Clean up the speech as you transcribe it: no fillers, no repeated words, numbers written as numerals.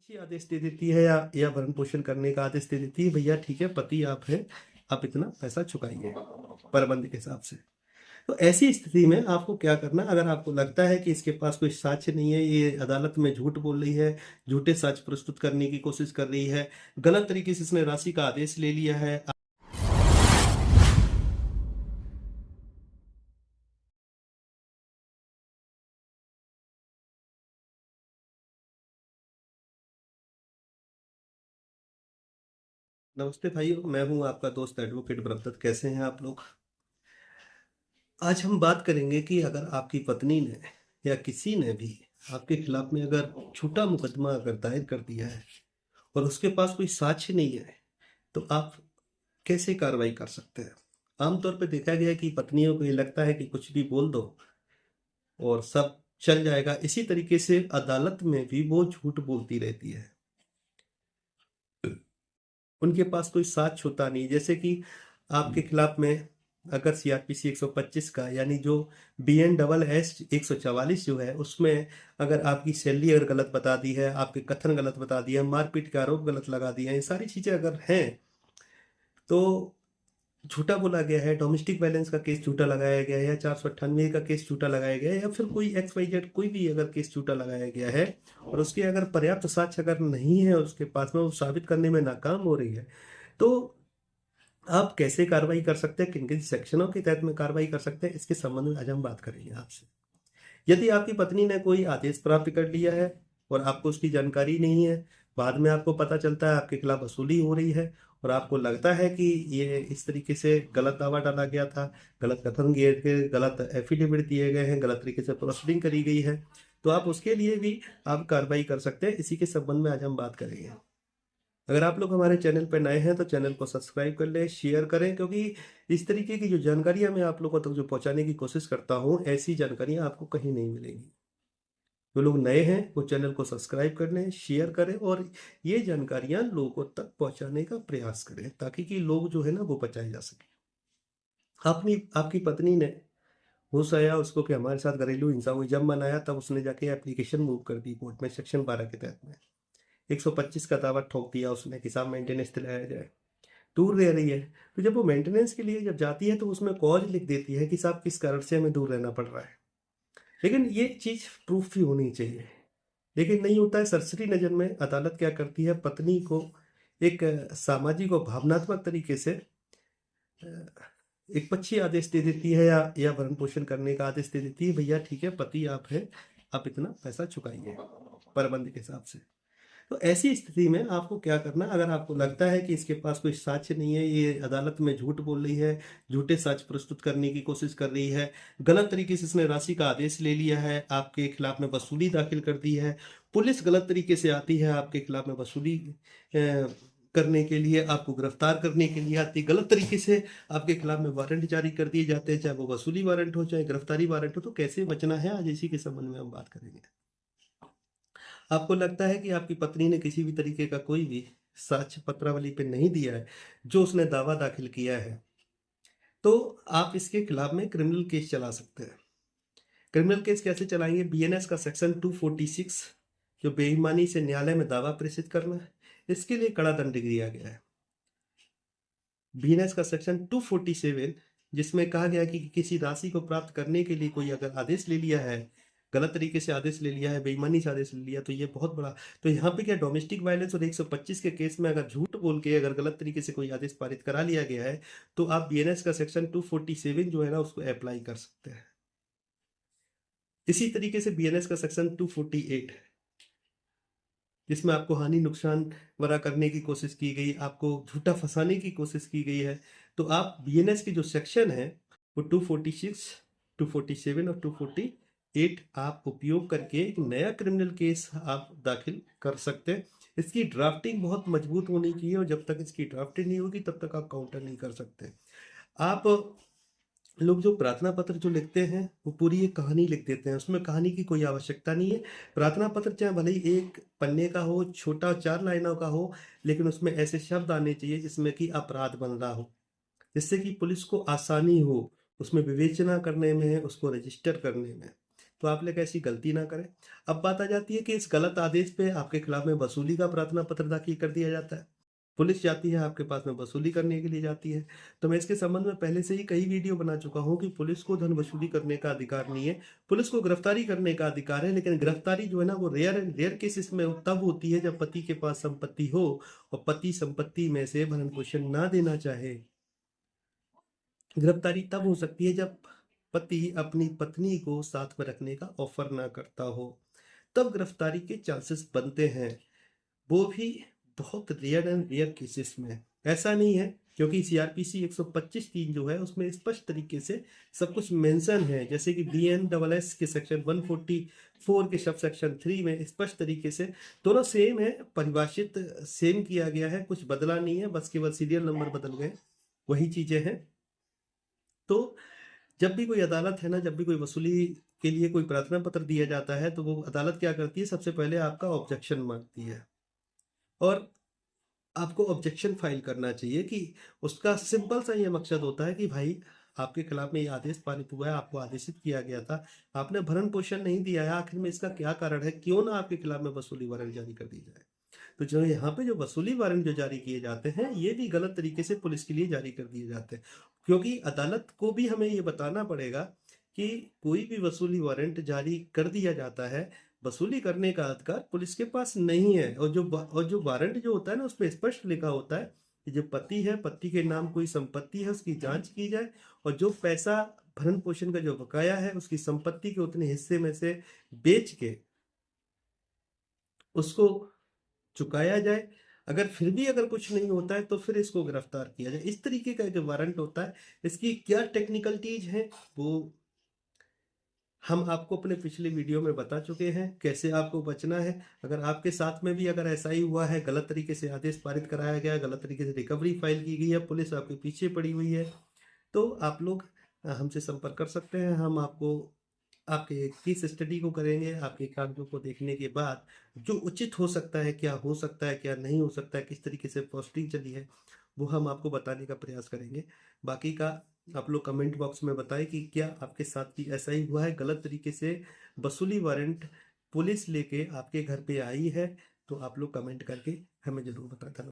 अच्छी आदेश दे देती है या भरण पोषण करने का आदेश दे देती है, भैया ठीक है, पति आप हैं, आप इतना पैसा चुकाइए प्रबंध के हिसाब से। तो ऐसी स्थिति में आपको क्या करना, अगर आपको लगता है कि इसके पास कोई साक्ष्य नहीं है, ये अदालत में झूठ बोल रही है, झूठे साक्ष्य प्रस्तुत करने की कोशिश कर रही है, गलत तरीके से इसने राशि का आदेश ले लिया है। नमस्ते भाइयों, मैं हूं आपका दोस्त एडवोकेट ब्रदर। कैसे हैं आप लोग? आज हम बात करेंगे कि अगर आपकी पत्नी ने या किसी ने भी आपके खिलाफ में अगर झूठा मुकदमा अगर दायर कर दिया है और उसके पास कोई साक्ष्य नहीं है, तो आप कैसे कार्रवाई कर सकते हैं। आमतौर पर देखा गया है कि पत्नियों को ये लगता है कि कुछ भी बोल दो और सब चल जाएगा। इसी तरीके से अदालत में भी वो झूठ बोलती रहती है, उनके पास कोई साक्ष्य होता नहीं। जैसे कि आपके खिलाफ में अगर सीआरपीसी 125 का यानी जो BNSS 144 जो है, उसमें अगर आपकी सैलरी अगर गलत बता दी है, आपके कथन गलत बता दिए हैं, मारपीट के आरोप गलत लगा दिए हैं, ये सारी चीजें अगर हैं तो झूठा बोला गया है, डोमेस्टिक वायलेंस का केस झूठा लगाया गया है, या 498 का केस झूठा लगाया गया है, या फिर कोई XYZ कोई भी अगर केस झूठा लगाया गया है और उसके अगर पर्याप्त साक्ष्य अगर नहीं है उसके पास में, वो साबित करने में नाकाम हो रही है, तो आप कैसे कार्रवाई कर सकते हैं, किन किन सेक्शनों के तहत में कार्रवाई कर सकते हैं, इसके संबंध में आज हम बात करेंगे आपसे। यदि आपकी पत्नी ने कोई आदेश प्राप्त कर लिया है और आपको उसकी जानकारी नहीं है, बाद में आपको पता चलता है आपके खिलाफ वसूली हो रही है और आपको लगता है कि ये इस तरीके से गलत दावा डाला गया था, गलत कथन दिए गए, गलत एफिडेविट दिए गए हैं, गलत तरीके से प्रोसीडिंग करी गई है, तो आप उसके लिए भी आप कार्रवाई कर सकते हैं। इसी के संबंध में आज हम बात करेंगे। अगर आप लोग हमारे चैनल पर नए हैं तो चैनल को सब्सक्राइब कर लें, शेयर करें, क्योंकि इस तरीके की जो जानकारियां मैं आप लोगों तक जो पहुंचाने की कोशिश करता हूं, ऐसी जानकारियां आपको कहीं नहीं मिलेंगी। जो लोग नए हैं वो चैनल को सब्सक्राइब कर लें, शेयर करें और ये जानकारियां लोगों तक पहुंचाने का प्रयास करें, ताकि कि लोग जो है ना वो बचाए जा सके। अपनी आपकी पत्नी ने होश आया उसको कि हमारे साथ घरेलू हिंसा हुई, जब मन आया तब उसने जाके एप्लीकेशन मूव कर दी कोर्ट में सेक्शन 12 के तहत में। 125 का दावा ठोक दिया उसने कि साहब मेंटेनेंस दिलाया जाए। दूर रह रही है, तो जब वो मेंटेनेंस के लिए जब जाती है तो उसमें कॉज लिख देती है कि साहब किस कारण से हमें दूर रहना पड़ रहा है। लेकिन ये चीज प्रूफ भी होनी चाहिए, लेकिन नहीं होता है। सरसरी नजर में अदालत क्या करती है, पत्नी को एक सामाजिक और भावनात्मक तरीके से अ, एक पक्षी आदेश दे देती है या भरण पोषण करने का आदेश दे देती है, भैया ठीक है, पति आप हैं, आप इतना पैसा चुकाइए प्रबंध के हिसाब से। तो ऐसी स्थिति में आपको क्या करना, अगर आपको लगता है कि इसके पास कोई साक्ष्य नहीं है, ये अदालत में झूठ बोल रही है, झूठे साक्ष्य प्रस्तुत करने की कोशिश कर रही है, गलत तरीके से इसने राशि का आदेश ले लिया है, आपके खिलाफ में वसूली दाखिल कर दी है, पुलिस गलत तरीके से आती है आपके खिलाफ में वसूली करने के लिए, आपको गिरफ्तार करने के लिए आती, गलत तरीके से आपके खिलाफ में वारंट जारी कर दिए जाते हैं, चाहे वो वसूली वारंट हो चाहे गिरफ्तारी वारंट हो, तो कैसे बचना है आज इसी के संबंध में हम बात करेंगे। आपको लगता है कि आपकी पत्नी ने किसी भी तरीके का कोई भी साक्ष्य पत्रावली पे नहीं दिया है जो उसने दावा दाखिल किया है, तो आप इसके खिलाफ में क्रिमिनल केस चला सकते हैं। क्रिमिनल केस कैसे चलाएंगे? BNS का सेक्शन 246 जो बेईमानी से न्यायालय में दावा प्रेषित करना है, इसके लिए कड़ा दंड दिया गया है। BNS का सेक्शन 247 जिसमें कहा गया कि किसी राशि को प्राप्त करने के लिए कोई अगर आदेश ले लिया है, गलत तरीके से आदेश ले लिया है, बेईमानी से आदेश ले लिया, तो ये बहुत बड़ा। तो यहाँ पे क्या डोमेस्टिक वायलेंस और 125 के केस में अगर झूठ बोल के अगर गलत तरीके से कोई आदेश पारित करा लिया गया है, तो आप BNS का सेक्शन 247 जो है ना उसको अप्लाई कर सकते हैं। इसी तरीके से BNS का सेक्शन 248 है जिसमें आपको हानि नुकसान वरा करने की कोशिश की गई, आपको झूठा फंसाने की कोशिश की गई है, तो आप BNS की जो सेक्शन है वो 246, 247 और 248 आप उपयोग करके एक नया क्रिमिनल केस आप दाखिल कर सकते हैं। इसकी ड्राफ्टिंग बहुत मजबूत होनी चाहिए और जब तक इसकी ड्राफ्टिंग नहीं होगी तब तक आप काउंटर नहीं कर सकते। आप लोग जो प्रार्थना पत्र जो लिखते हैं वो पूरी एक कहानी लिख देते हैं, उसमें कहानी की कोई आवश्यकता नहीं है। प्रार्थना पत्र चाहे भले ही एक पन्ने का हो, छोटा 4 लाइनों का हो, लेकिन उसमें ऐसे शब्द आने चाहिए जिसमें कि अपराध बन रहा हो, जिससे कि पुलिस को आसानी हो उसमें विवेचना करने में, उसको रजिस्टर करने में। तो आप लोग ऐसी गलती ना करें। अब बात आ जाती है कि इस गलत आदेश पे आपके खिलाफ में वसूली का प्रार्थना पत्र दाखिल कर दिया जाता है। पुलिस जाती है आपके पास में वसूली करने के लिए जाती है। तो मैं इसके संबंध में पहले से ही कई वीडियो बना चुका हूँ कि पुलिस को धन वसूली करने का अधिकार नहीं है। पुलिस को गिरफ्तारी करने का अधिकार है, लेकिन गिरफ्तारी जो है ना वो रेयर केसेस में तब होती है जब पति के पास संपत्ति हो और पति संपत्ति में से भरण पोषण ना देना चाहे। गिरफ्तारी तब हो सकती है जब पति अपनी पत्नी को साथ में रखने का ऑफर ना करता हो, तब गिरफ्तारी के चांसेस बनते हैं, वो भी बहुत रेयर एंड रेयर केसेस में। ऐसा नहीं है, क्योंकि सीआरपीसी 125(3) जो है उसमें स्पष्ट तरीके से सब कुछ मेंशन है। जैसे कि BNSS के सेक्शन 144 के सब सेक्शन 3 में स्पष्ट तरीके से दोनों सेम है, परिभाषित सेम किया गया है, कुछ बदला नहीं है, बस केवल सीरियल नंबर बदल गए, वही चीजें हैं। तो जब भी कोई अदालत है ना, जब भी कोई वसूली के लिए कोई प्रार्थना पत्र दिया जाता है, तो वो अदालत क्या करती है, सबसे पहले आपका ऑब्जेक्शन मांगती है और आपको ऑब्जेक्शन फाइल करना चाहिए। कि उसका सिंपल सा ये मकसद होता है कि भाई आपके खिलाफ में ये आदेश पारित हुआ है, आपको आदेशित किया गया था, आपने भरण पोषण नहीं दिया है, आखिर में इसका क्या कारण है, क्यों ना आपके खिलाफ में वसूली वारंट जारी कर दी जाए। तो जो यहाँ पे जो वसूली वारंट जो जारी किए जाते हैं, ये भी गलत तरीके से पुलिस के लिए जारी कर दिए जाते हैं, क्योंकि अदालत को भी हमें ये बताना पड़ेगा कि कोई भी वसूली वारंट जारी कर दिया जाता है, वसूली करने का अधिकार पुलिस के पास नहीं है। और जो वारंट जो होता है ना, उसमें स्पष्ट लिखा होता है कि जो पति है, पति के नाम कोई संपत्ति है, उसकी जांच की जाए, और जो पैसा भरण पोषण का जो बकाया है, उसकी संपत्ति के उतने हिस्से में से बेच के उसको चुकाया जाए। अगर फिर भी अगर कुछ नहीं होता है तो फिर इसको गिरफ्तार किया जाए। इस तरीके का जो वारंट होता है, इसकी क्या टेक्निकलिटीज है वो हम आपको अपने पिछले वीडियो में बता चुके हैं, कैसे आपको बचना है। अगर आपके साथ में भी अगर ऐसा ही हुआ है, गलत तरीके से आदेश पारित कराया गया, गलत तरीके से रिकवरी फाइल की गई है, पुलिस आपके पीछे पड़ी हुई है, तो आप लोग हमसे संपर्क कर सकते हैं। हम आपको आपके केस स्टडी को करेंगे, आपके कागजों को देखने के बाद जो उचित हो सकता है, क्या हो सकता है, क्या नहीं हो सकता है, किस तरीके से पोस्टिंग चली है, वो हम आपको बताने का प्रयास करेंगे। बाकी का आप लोग कमेंट बॉक्स में बताएं कि क्या आपके साथ भी ऐसा ही हुआ है, गलत तरीके से वसूली वारंट पुलिस लेके आपके घर पे आई है, तो आप लोग कमेंट करके हमें जरूर बताना।